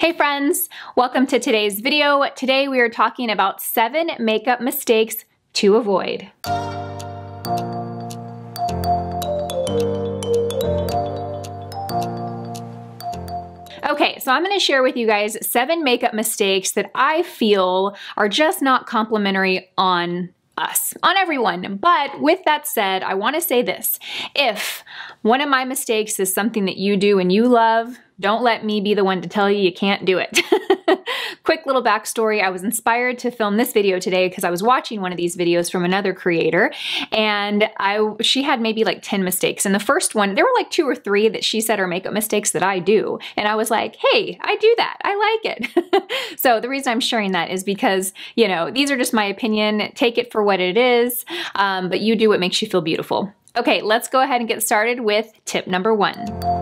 Hey friends, welcome to today's video. Today we are talking about 7 makeup mistakes to avoid. Okay, so I'm going to share with you guys 7 makeup mistakes that I feel are just not complimentary on us, on everyone. But with that said, I want to say this. If one of my mistakes is something that you do and you love, don't let me be the one to tell you you can't do it. Quick little backstory, I was inspired to film this video today because I was watching one of these videos from another creator, and she had maybe like 10 mistakes. And the first one, there were like 2 or 3 that she said are makeup mistakes that I do. And I was like, hey, I do that. I like it. So the reason I'm sharing that is because, you know, these are just my opinion. Take it for what it is, but you do what makes you feel beautiful. Okay, let's go ahead and get started with tip number 1.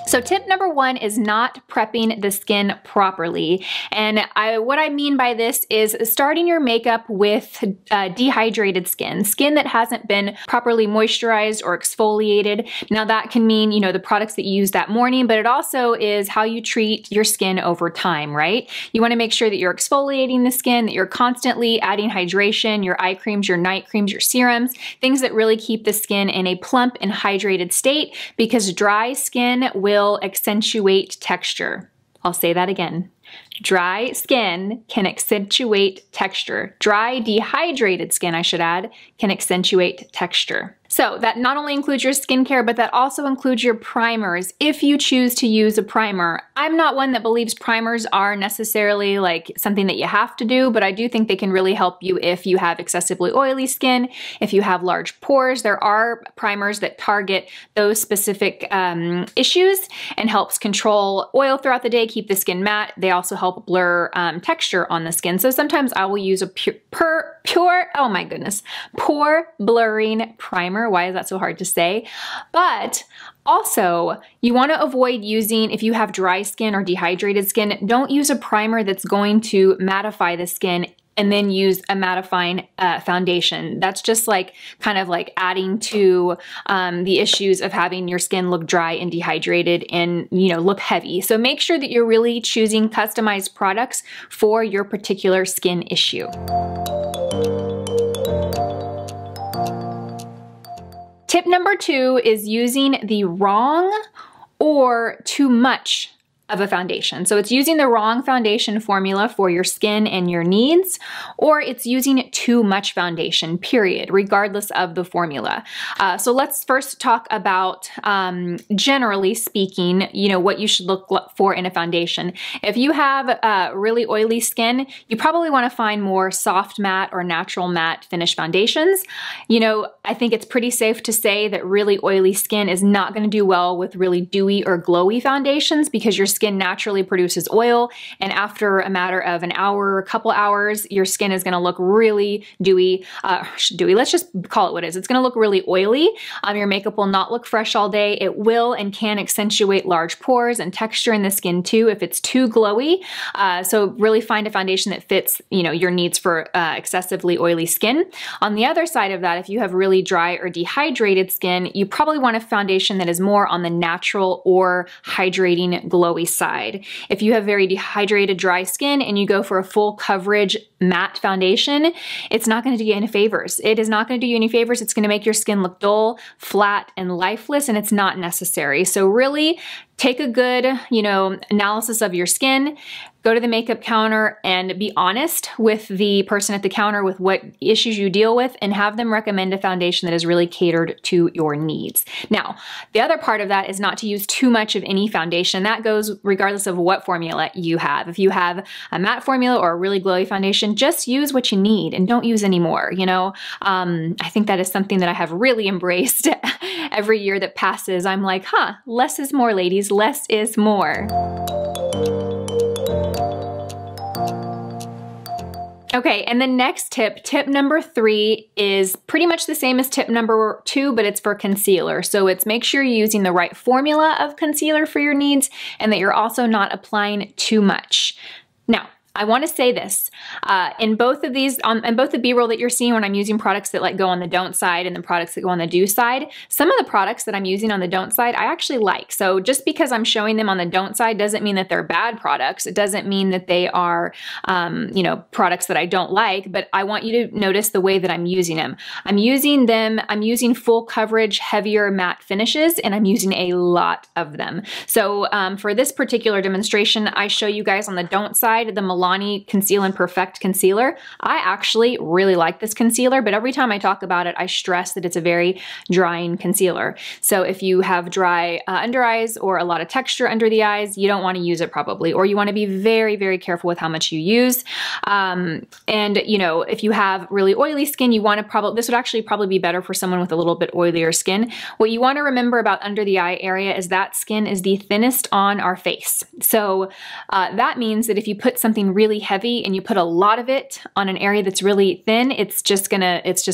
So tip number 1 is not prepping the skin properly. And what I mean by this is starting your makeup with dehydrated skin that hasn't been properly moisturized or exfoliated. Now that can mean, you know, the products that you use that morning, but it also is how you treat your skin over time, right? You want to make sure that you're exfoliating the skin, that you're constantly adding hydration, your eye creams, your night creams, your serums, things that really keep the skin in a plump and hydrated state, because dry skin will accentuate texture. I'll say that again. Dry skin can accentuate texture. Dry, dehydrated skin, I should add, can accentuate texture. So that not only includes your skincare, but that also includes your primers if you choose to use a primer. I'm not one that believes primers are necessarily like something that you have to do, but I do think they can really help you if you have excessively oily skin, if you have large pores. There are primers that target those specific issues and helps control oil throughout the day, keep the skin matte. They also help blur texture on the skin. So sometimes I will use a pore blurring primer. Why is that so hard to say? But also, you want to avoid using, if you have dry skin or dehydrated skin, don't use a primer that's going to mattify the skin and then use a mattifying foundation. That's just like kind of like adding to the issues of having your skin look dry and dehydrated and, you know, look heavy. So make sure that you're really choosing customized products for your particular skin issue. Tip number 2 is using the wrong or too much of a foundation. So it's using the wrong foundation formula for your skin and your needs, or it's using too much foundation, period, regardless of the formula. So let's first talk about, generally speaking, you know, what you should look for in a foundation. If you have really oily skin, you probably want to find more soft matte or natural matte finish foundations. You know, I think it's pretty safe to say that really oily skin is not going to do well with really dewy or glowy foundations, because your skin naturally produces oil, and after a matter of an hour, a couple hours, your skin is going to look really dewy. Let's just call it what it is. It's going to look really oily. Your makeup will not look fresh all day. It will and can accentuate large pores and texture in the skin too if it's too glowy. So really find a foundation that fits, you know, your needs for excessively oily skin. On the other side of that, if you have really dry or dehydrated skin, you probably want a foundation that is more on the natural or hydrating glowy side. If you have very dehydrated dry skin and you go for a full coverage matte foundation, it's not going to do you any favors. It is not going to do you any favors. It's going to make your skin look dull, flat, and lifeless, and it's not necessary. So really take a good, you know, analysis of your skin. Go to the makeup counter and be honest with the person at the counter with what issues you deal with, and have them recommend a foundation that is really catered to your needs. Now, the other part of that is not to use too much of any foundation. That goes regardless of what formula you have. If you have a matte formula or a really glowy foundation, just use what you need and don't use any more, you know? I think that is something that I have really embraced every year that passes. I'm like, less is more, ladies. Less is more. Okay, and the next tip, tip number 3, is pretty much the same as tip number 2, but it's for concealer. So it's make sure you're using the right formula of concealer for your needs, and that you're also not applying too much. Now, I want to say this, in both of these, in both the B-roll that you're seeing when I'm using products that like go on the don't side and the products that go on the do side, some of the products that I'm using on the don't side, I actually like. So just because I'm showing them on the don't side doesn't mean that they're bad products. It doesn't mean that they are, you know, products that I don't like, but I want you to notice the way that I'm using them. I'm using full coverage, heavier matte finishes, and I'm using a lot of them. So for this particular demonstration, I show you guys on the don't side, the Milani Conceal and Perfect Concealer. I actually really like this concealer, but every time I talk about it, I stress that it's a very drying concealer. So if you have dry under eyes or a lot of texture under the eyes, you don't want to use it probably, or you want to be very, very careful with how much you use. And you know, if you have really oily skin, you want to this would actually probably be better for someone with a little bit oilier skin. What you want to remember about under the eye area is that skin is the thinnest on our face. So that means that if you put something really heavy and you put a lot of it on an area that's really thin, it's just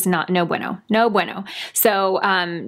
not, no bueno, no bueno. So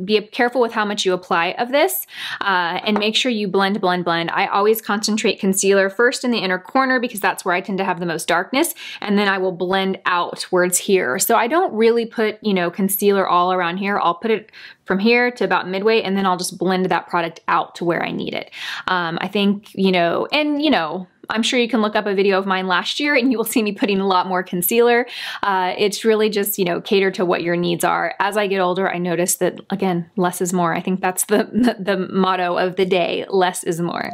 be careful with how much you apply of this and make sure you blend, blend, blend. I always concentrate concealer first in the inner corner because that's where I tend to have the most darkness, and then I will blend out where it's here. So I don't really put, you know, concealer all around here. I'll put it from here to about midway, and then I'll just blend that product out to where I need it. I think, you know, and you know, I'm sure you can look up a video of mine last year and you will see me putting a lot more concealer. It's really just, you know, cater to what your needs are. As I get older, I notice that, again, less is more. I think that's the motto of the day, less is more.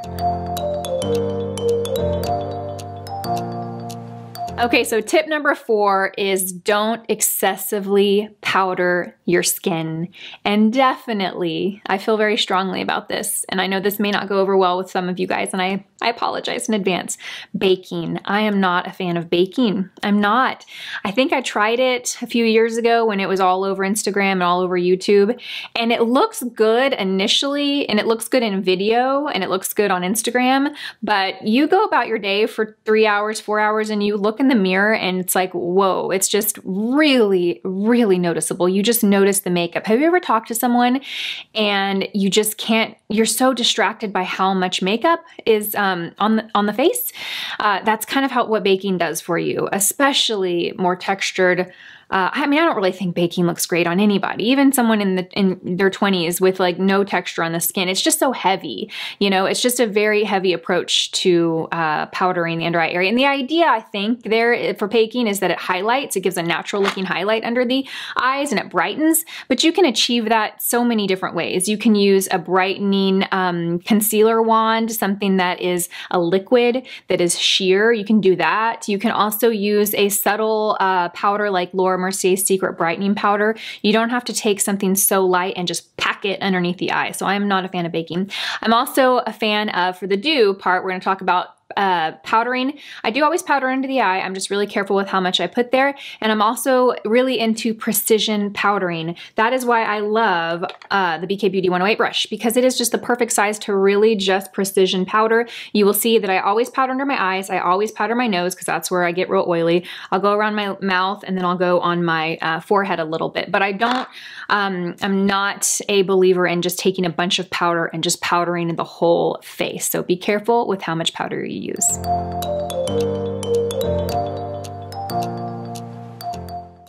Okay, so tip number 4 is don't excessively powder your skin. And definitely, I feel very strongly about this, and I know this may not go over well with some of you guys, and I apologize in advance. Baking. I am not a fan of baking. I'm not. I think I tried it a few years ago when it was all over Instagram and all over YouTube, and it looks good initially, and it looks good in video, and it looks good on Instagram, but you go about your day for 3 hours, 4 hours, and you look in the mirror and it's like, whoa, it's just really, really noticeable. You just notice the makeup. Have you ever talked to someone and you just can't, you're so distracted by how much makeup is on the face? That's kind of what baking does for you, especially more textured. I mean, I don't really think baking looks great on anybody, even someone in their 20s with like no texture on the skin. It's just so heavy, you know, it's just a very heavy approach to powdering the under eye area. And the idea, I think, there for baking is that it highlights, it gives a natural looking highlight under the eyes and it brightens, but you can achieve that so many different ways. You can use a brightening concealer wand, something that is a liquid that is sheer. You can do that. You can also use a subtle powder like Laura Mercier's Secret Brightening Powder. You don't have to take something so light and just pack it underneath the eye. So I'm not a fan of baking. I'm also a fan of, for the do part, we're going to talk about powdering. I do always powder under the eye. I'm just really careful with how much I put there. And I'm also really into precision powdering. That is why I love the BK Beauty 108 brush, because it is just the perfect size to really just precision powder. You will see that I always powder under my eyes. I always powder my nose because that's where I get real oily. I'll go around my mouth and then I'll go on my forehead a little bit. But I don't, I'm not a believer in just taking a bunch of powder and just powdering the whole face. So be careful with how much powder you use.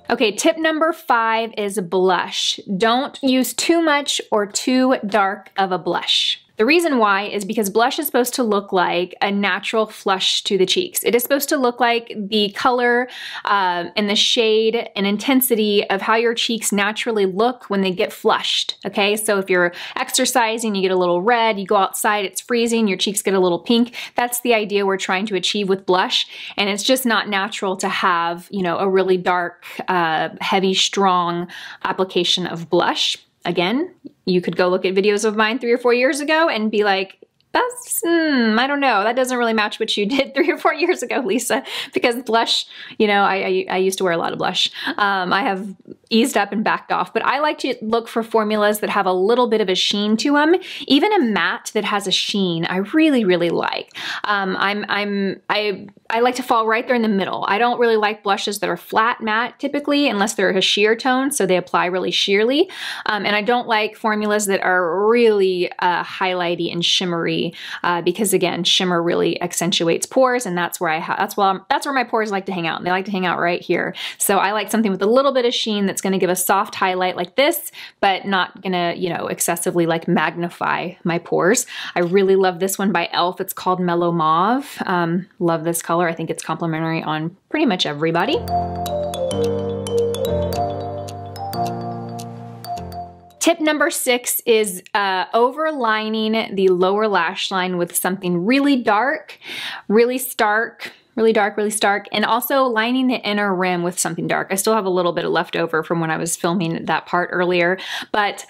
Okay, tip number 5 is blush. Don't use too much or too dark of a blush. The reason why is because blush is supposed to look like a natural flush to the cheeks. It is supposed to look like the color and the shade and intensity of how your cheeks naturally look when they get flushed, okay? So if you're exercising, you get a little red, you go outside, it's freezing, your cheeks get a little pink. That's the idea we're trying to achieve with blush, and it's just not natural to have, you know, a really dark, heavy, strong application of blush. Again, you could go look at videos of mine 3 or 4 years ago and be like, that's, I don't know, that doesn't really match what you did 3 or 4 years ago, Lisa, because blush, you know, I used to wear a lot of blush. I have eased up and backed off, but I like to look for formulas that have a little bit of a sheen to them. Even a matte that has a sheen, I really, really like. I like to fall right there in the middle. I don't really like blushes that are flat matte typically, unless they're a sheer tone, so they apply really sheerly. And I don't like formulas that are really highlighty and shimmery, because again, shimmer really accentuates pores, and that's where that's where my pores like to hang out. And they like to hang out right here. So I like something with a little bit of sheen that's gonna give a soft highlight like this, but not gonna, you know, excessively like magnify my pores. I really love this one by e.l.f. It's called Mellow Mauve. Love this color. I think it's complimentary on pretty much everybody. Tip number 6 is overlining the lower lash line with something really dark, really stark, really dark, really stark, and also lining the inner rim with something dark. I still have a little bit left over from when I was filming that part earlier, but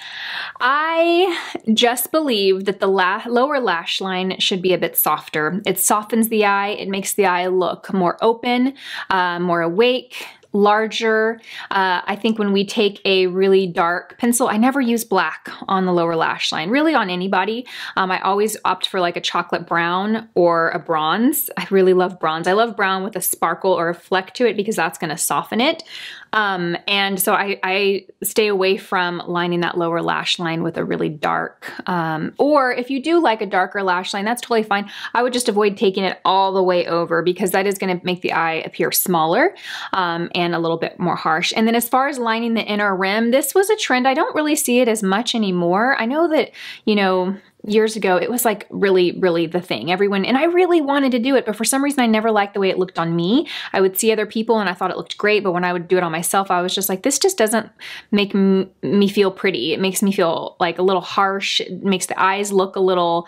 I just believe that the lower lash line should be a bit softer. It softens the eye, it makes the eye look more open, more awake, larger. I think when we take a really dark pencil, I never use black on the lower lash line, really on anybody. I always opt for like a chocolate brown or a bronze. I really love bronze. I love brown with a sparkle or a fleck to it because that's gonna soften it. And so I stay away from lining that lower lash line with a really dark, or if you do like a darker lash line, that's totally fine. I would just avoid taking it all the way over because that is gonna make the eye appear smaller and a little bit more harsh. And then as far as lining the inner rim, this was a trend. I don't really see it as much anymore. I know that, you know, years ago, it was like really, really the thing. Everyone, and I really wanted to do it, but for some reason I never liked the way it looked on me. I would see other people and I thought it looked great, but when I would do it on myself, I was just like, this just doesn't make me feel pretty. It makes me feel like a little harsh. It makes the eyes look a little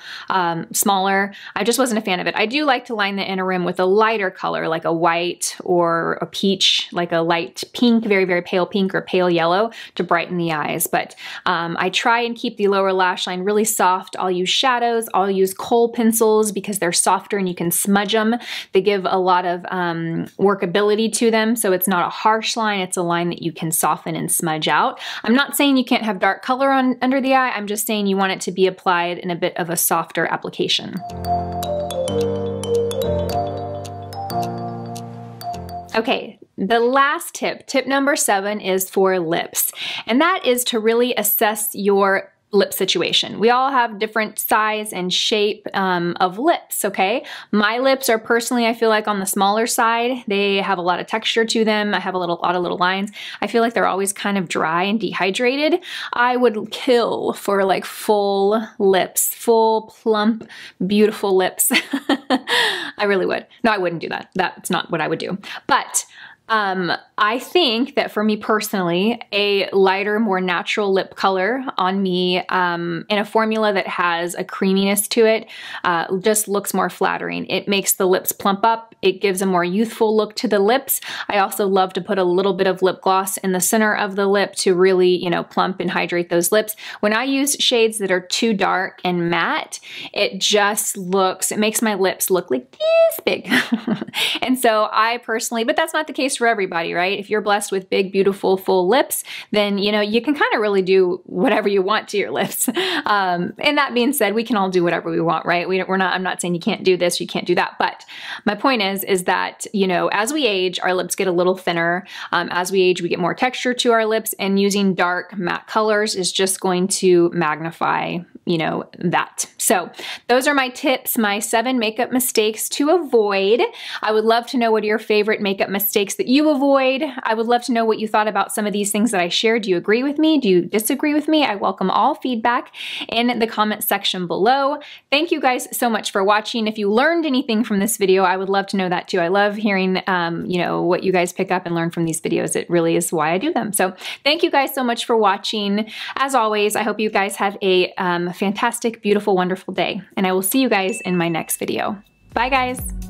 smaller. I just wasn't a fan of it. I do like to line the inner rim with a lighter color, like a white or a peach, like a light pink, very, very pale pink or pale yellow to brighten the eyes. But I try and keep the lower lash line really soft. I'll use shadows, I'll use kohl pencils because they're softer and you can smudge them. They give a lot of workability to them, so it's not a harsh line, it's a line that you can soften and smudge out. I'm not saying you can't have dark color under the eye, I'm just saying you want it to be applied in a bit of a softer application. Okay, the last tip, tip number 7, is for lips, and that is to really assess your lip situation. We all have different size and shape of lips, okay? My lips are personally, I feel like, on the smaller side. They have a lot of texture to them. I have a lot of little lines. I feel like they're always kind of dry and dehydrated. I would kill for like full lips, full, plump, beautiful lips. I really would. No, I wouldn't do that. That's not what I would do. But I think that for me personally, a lighter, more natural lip color on me in a formula that has a creaminess to it just looks more flattering. It makes the lips plump up. It gives a more youthful look to the lips. I also love to put a little bit of lip gloss in the center of the lip to really, you know, plump and hydrate those lips. When I use shades that are too dark and matte, it just looks, it makes my lips look like this big. And so I personally, but that's not the case for everybody, right? If you're blessed with big, beautiful, full lips, then, you know, you can kind of really do whatever you want to your lips. And that being said, we can all do whatever we want, right? I'm not saying you can't do this, you can't do that. But my point is that, you know, as we age, our lips get a little thinner. As we age, we get more texture to our lips, and using dark matte colors is just going to magnify, you know, that. So those are my tips, my 7 makeup mistakes to avoid. I would love to know what are your favorite makeup mistakes that you avoid. I would love to know what you thought about some of these things that I shared. Do you agree with me? Do you disagree with me? I welcome all feedback in the comment section below. Thank you guys so much for watching. If you learned anything from this video, I would love to know that too. I love hearing, you know, what you guys pick up and learn from these videos. It really is why I do them. So thank you guys so much for watching. As always, I hope you guys have a fantastic, beautiful, wonderful day, and I will see you guys in my next video. Bye guys.